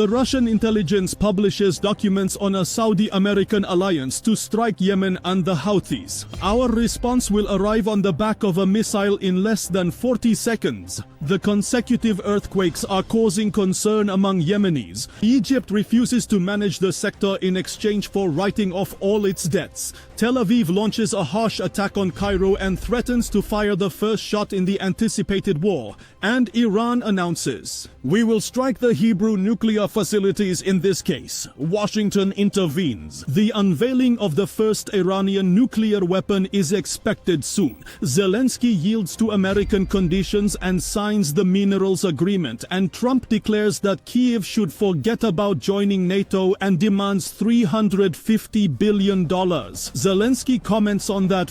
The Russian intelligence publishes documents on a Saudi-American alliance to strike Yemen and the Houthis. Our response will arrive on the back of a missile in less than 40 seconds. The consecutive earthquakes are causing concern among Yemenis. Egypt refuses to manage the sector in exchange for writing off all its debts. Tel Aviv launches a harsh attack on Cairo and threatens to fire the first shot in the anticipated war. And Iran announces, "We will strike the Hebrew nuclear facilities in this case." Washington intervenes. The unveiling of the first Iranian nuclear weapon is expected soon. Zelensky yields to American conditions and signs the minerals agreement, and Trump declares that Kyiv should forget about joining NATO and demands $350 billion. Zelensky comments on that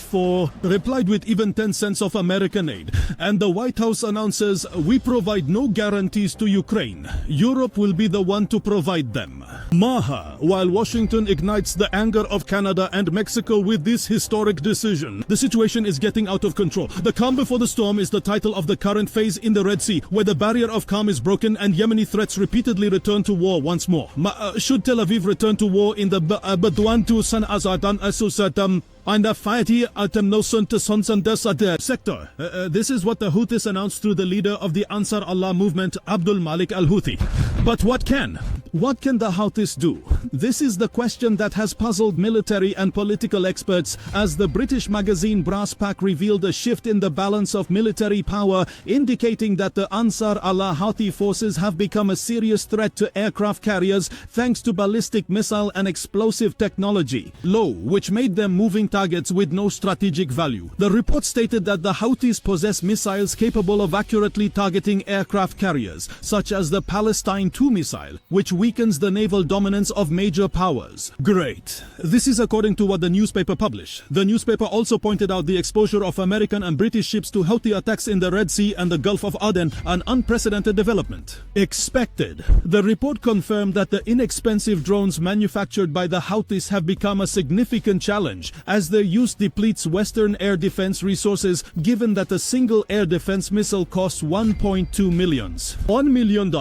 replied with even 10 cents of American aid. And the White House announces, "We provide no guarantees to Ukraine. Europe will be the one to provide them." Maha, while Washington ignites the anger of Canada and Mexico with this historic decision. The situation is getting out of control. The calm before the storm is the title of the current phase in the Red Sea, where the barrier of calm is broken and Yemeni threats repeatedly return to war once more. Should Tel Aviv return to war in the Badwan to San Azadan Asusatam and the Fati Atemnosun to Sonsandas sector? This is what the Houthis announced through the leader of the Ansar Allah movement, Abdul Malik al-Houthi. But what can the Houthis do? This is the question that has puzzled military and political experts, as the British magazine Brass Pack revealed a shift in the balance of military power, indicating that the Ansar Allah Houthi forces have become a serious threat to aircraft carriers thanks to ballistic missile and explosive technology, which made them moving targets with no strategic value. The report stated that the Houthis possess missiles capable of accurately targeting aircraft carriers, such as the Palestine II missile, which weakens the naval dominance of major powers. Great. This is according to what the newspaper published. The newspaper also pointed out the exposure of American and British ships to Houthi attacks in the Red Sea and the Gulf of Aden, an unprecedented development. Expected. The report confirmed that the inexpensive drones manufactured by the Houthis have become a significant challenge, as their use depletes Western air defense resources, given that a single air defense missile costs $1.2 million. $1 million,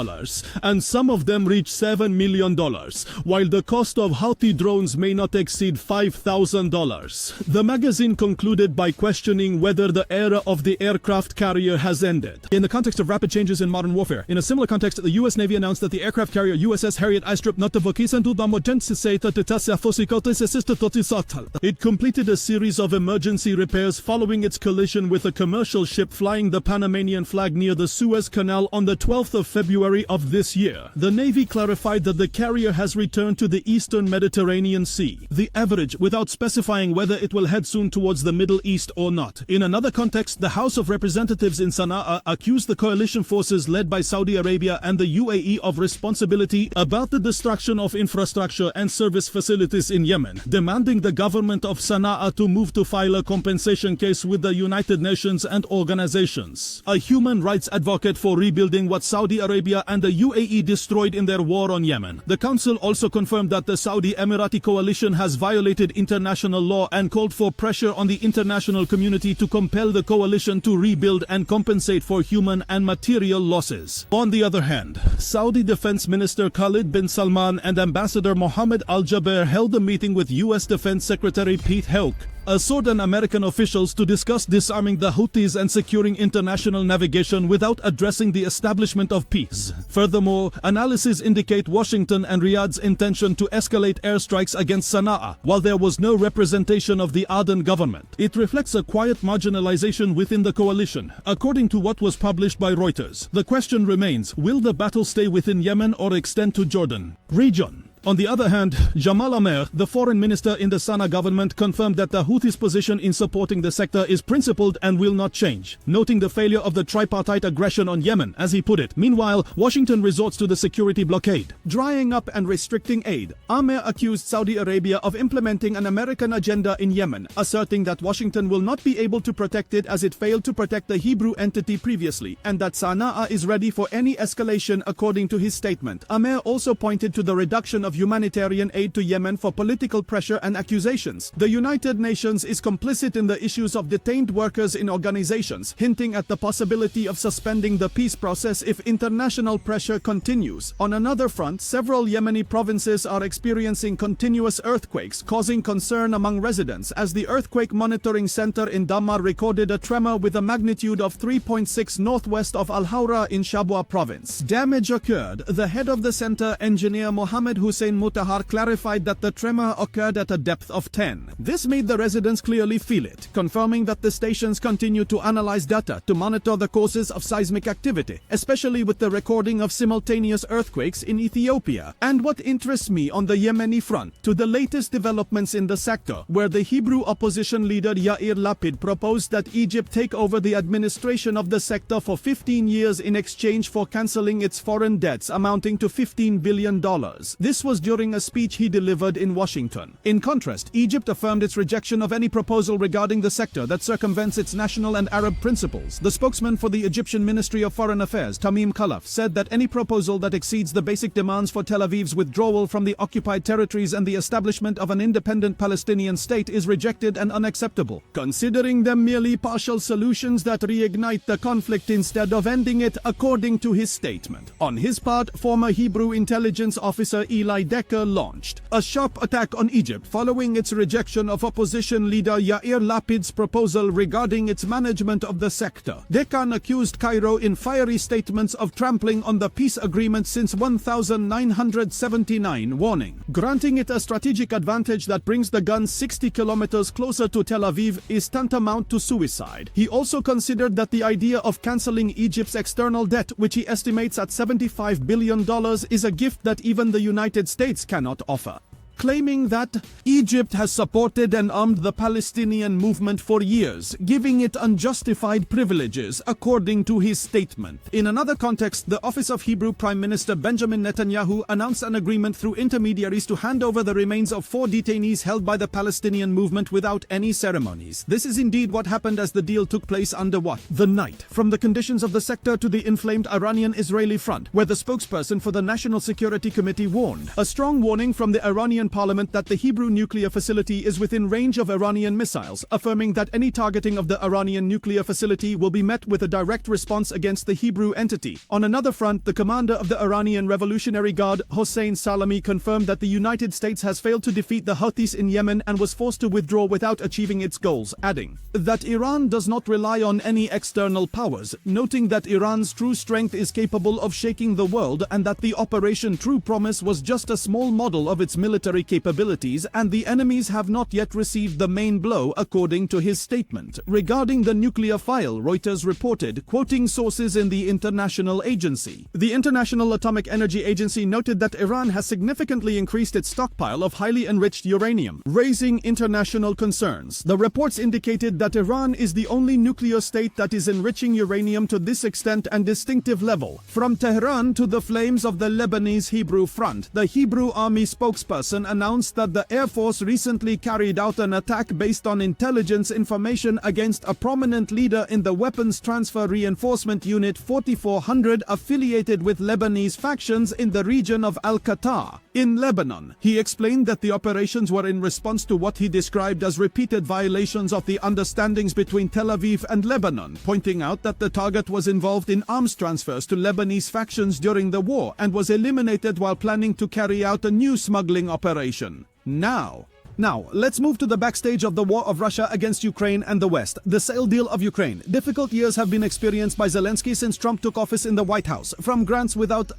and some of them reach $7 million, while the cost of Houthi drones may not exceed $5,000. The magazine concluded by questioning whether the era of the aircraft carrier has ended. In the context of rapid changes in modern warfare, in a similar context, the U.S. Navy announced that the aircraft carrier USS Harriet it completed a series of emergency repairs following its collision with a commercial ship flying the Panamanian flag near the Suez Canal on the 12th of February of this year. The Navy clarified that the carrier has returned to the eastern Mediterranean Sea, the average, without specifying whether it will head soon towards the Middle East or not. In another context, the House of Representatives in Sana'a accused the coalition forces led by Saudi Arabia and the UAE of responsibility about the destruction of infrastructure and service facilities in Yemen, demanding the government of Sana'a to move to file a compensation case with the United Nations and organizations. A human rights advocate for rebuilding what Saudi Arabia and the UAE destroyed in their war on Yemen. The council also confirmed that the Saudi Emirati coalition has violated international law and called for pressure on the international community to compel the coalition to rebuild and compensate for human and material losses. On the other hand, Saudi Defense Minister Khalid bin Salman and Ambassador Mohammed Al-Jaber held a meeting with U.S. Defense Secretary Pete Hegseth, assured and American officials to discuss disarming the Houthis and securing international navigation without addressing the establishment of peace. Furthermore, analyses indicate Washington and Riyadh's intention to escalate airstrikes against Sana'a, while there was no representation of the Aden government. It reflects a quiet marginalization within the coalition, according to what was published by Reuters. The question remains, will the battle stay within Yemen or extend to Jordan region? On the other hand, Jamal Amer, the foreign minister in the Sana'a government, confirmed that the Houthis' position in supporting the sector is principled and will not change, noting the failure of the tripartite aggression on Yemen, as he put it. Meanwhile, Washington resorts to the security blockade, drying up and restricting aid. Amer accused Saudi Arabia of implementing an American agenda in Yemen, asserting that Washington will not be able to protect it as it failed to protect the Hebrew entity previously, and that Sana'a is ready for any escalation according to his statement. Amer also pointed to the reduction of humanitarian aid to Yemen for political pressure and accusations. The United Nations is complicit in the issues of detained workers in organizations, hinting at the possibility of suspending the peace process if international pressure continues. On another front, several Yemeni provinces are experiencing continuous earthquakes, causing concern among residents, as the Earthquake Monitoring Center in Dammar recorded a tremor with a magnitude of 3.6 northwest of Al-Hawra in Shabwa province. Damage occurred. The head of the center, engineer Mohammed Hussein Mutahar, clarified that the tremor occurred at a depth of 10. This made the residents clearly feel it, confirming that the stations continue to analyze data to monitor the causes of seismic activity, especially with the recording of simultaneous earthquakes in Ethiopia. And what interests me on the Yemeni front, to the latest developments in the sector, where the Hebrew opposition leader Yair Lapid proposed that Egypt take over the administration of the sector for 15 years in exchange for cancelling its foreign debts amounting to $15 billion. This was during a speech he delivered in Washington. In contrast, Egypt affirmed its rejection of any proposal regarding the sector that circumvents its national and Arab principles. The spokesman for the Egyptian Ministry of Foreign Affairs, Tamim Khalaf, said that any proposal that exceeds the basic demands for Tel Aviv's withdrawal from the occupied territories and the establishment of an independent Palestinian state is rejected and unacceptable, considering them merely partial solutions that reignite the conflict instead of ending it, according to his statement. On his part, former Hebrew intelligence officer Eli Decker launched a sharp attack on Egypt following its rejection of opposition leader Yair Lapid's proposal regarding its management of the sector. Decker accused Cairo in fiery statements of trampling on the peace agreement since 1979, warning, granting it a strategic advantage that brings the gun 60 kilometers closer to Tel Aviv is tantamount to suicide. He also considered that the idea of cancelling Egypt's external debt, which he estimates at $75 billion, is a gift that even the United States cannot offer, claiming that Egypt has supported and armed the Palestinian movement for years, giving it unjustified privileges, according to his statement. In another context, the office of Hebrew Prime Minister Benjamin Netanyahu announced an agreement through intermediaries to hand over the remains of 4 detainees held by the Palestinian movement without any ceremonies. This is indeed what happened, as the deal took place under what? The night. From the conditions of the sector to the inflamed Iranian-Israeli front, where the spokesperson for the National Security Committee warned. A strong warning from the Iranian parliament that the Hebrew nuclear facility is within range of Iranian missiles, affirming that any targeting of the Iranian nuclear facility will be met with a direct response against the Hebrew entity. On another front, the commander of the Iranian Revolutionary Guard, Hossein Salami, confirmed that the United States has failed to defeat the Houthis in Yemen and was forced to withdraw without achieving its goals, adding that Iran does not rely on any external powers, noting that Iran's true strength is capable of shaking the world and that the Operation True Promise was just a small model of its military capabilities and the enemies have not yet received the main blow, according to his statement. Regarding the nuclear file, Reuters reported, quoting sources in the international agency. The International Atomic Energy Agency noted that Iran has significantly increased its stockpile of highly enriched uranium, raising international concerns. The reports indicated that Iran is the only nuclear state that is enriching uranium to this extent and distinctive level. From Tehran to the flames of the Lebanese Hebrew front, the Hebrew army spokesperson announced that the Air Force recently carried out an attack based on intelligence information against a prominent leader in the Weapons Transfer Reinforcement Unit 4400 affiliated with Lebanese factions in the region of Al-Qatar, in Lebanon. He explained that the operations were in response to what he described as repeated violations of the understandings between Tel Aviv and Lebanon, pointing out that the target was involved in arms transfers to Lebanese factions during the war and was eliminated while planning to carry out a new smuggling operation. Now, let's move to the backstage of the war of Russia against Ukraine and the West. The sale deal of Ukraine. Difficult years have been experienced by Zelensky since Trump took office in the White House, from grants without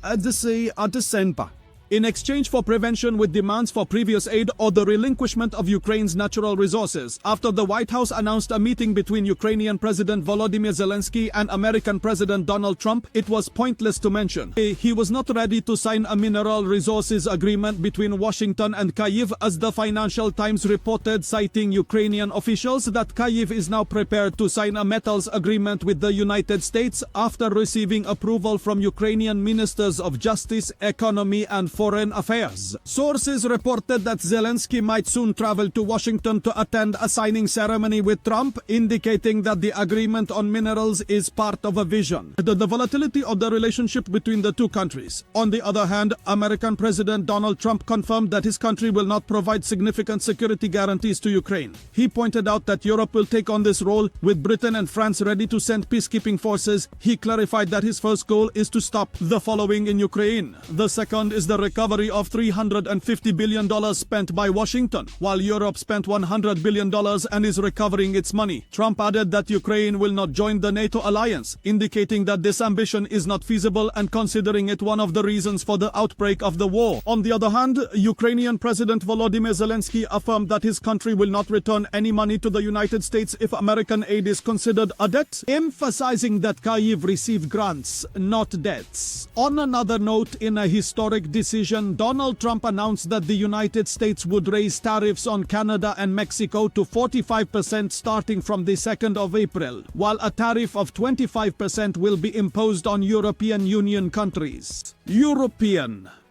in exchange for prevention with demands for previous aid or the relinquishment of Ukraine's natural resources. After the White House announced a meeting between Ukrainian President Volodymyr Zelensky and American President Donald Trump, it was pointless to mention he was not ready to sign a mineral resources agreement between Washington and Kyiv, as the Financial Times reported, citing Ukrainian officials that Kyiv is now prepared to sign a metals agreement with the United States after receiving approval from Ukrainian ministers of justice, economy and Foreign Affairs. Sources reported that Zelensky might soon travel to Washington to attend a signing ceremony with Trump, indicating that the agreement on minerals is part of a vision. The volatility of the relationship between the two countries. On the other hand, American President Donald Trump confirmed that his country will not provide significant security guarantees to Ukraine. He pointed out that Europe will take on this role, with Britain and France ready to send peacekeeping forces. He clarified that his first goal is to stop the following in Ukraine. The second is the recovery of $350 billion spent by Washington, while Europe spent $100 billion and is recovering its money. Trump added that Ukraine will not join the NATO alliance, indicating that this ambition is not feasible and considering it one of the reasons for the outbreak of the war. On the other hand, Ukrainian President Volodymyr Zelensky affirmed that his country will not return any money to the United States if American aid is considered a debt, emphasizing that Kyiv received grants, not debts. On another note, in a historic decision, Donald Trump announced that the United States would raise tariffs on Canada and Mexico to 45% starting from the 2nd of April, while a tariff of 25% will be imposed on European Union countries.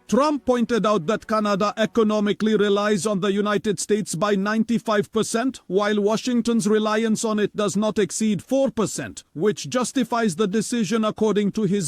Trump pointed out that Canada economically relies on the United States by 95%, while Washington's reliance on it does not exceed 4%, which justifies the decision according to his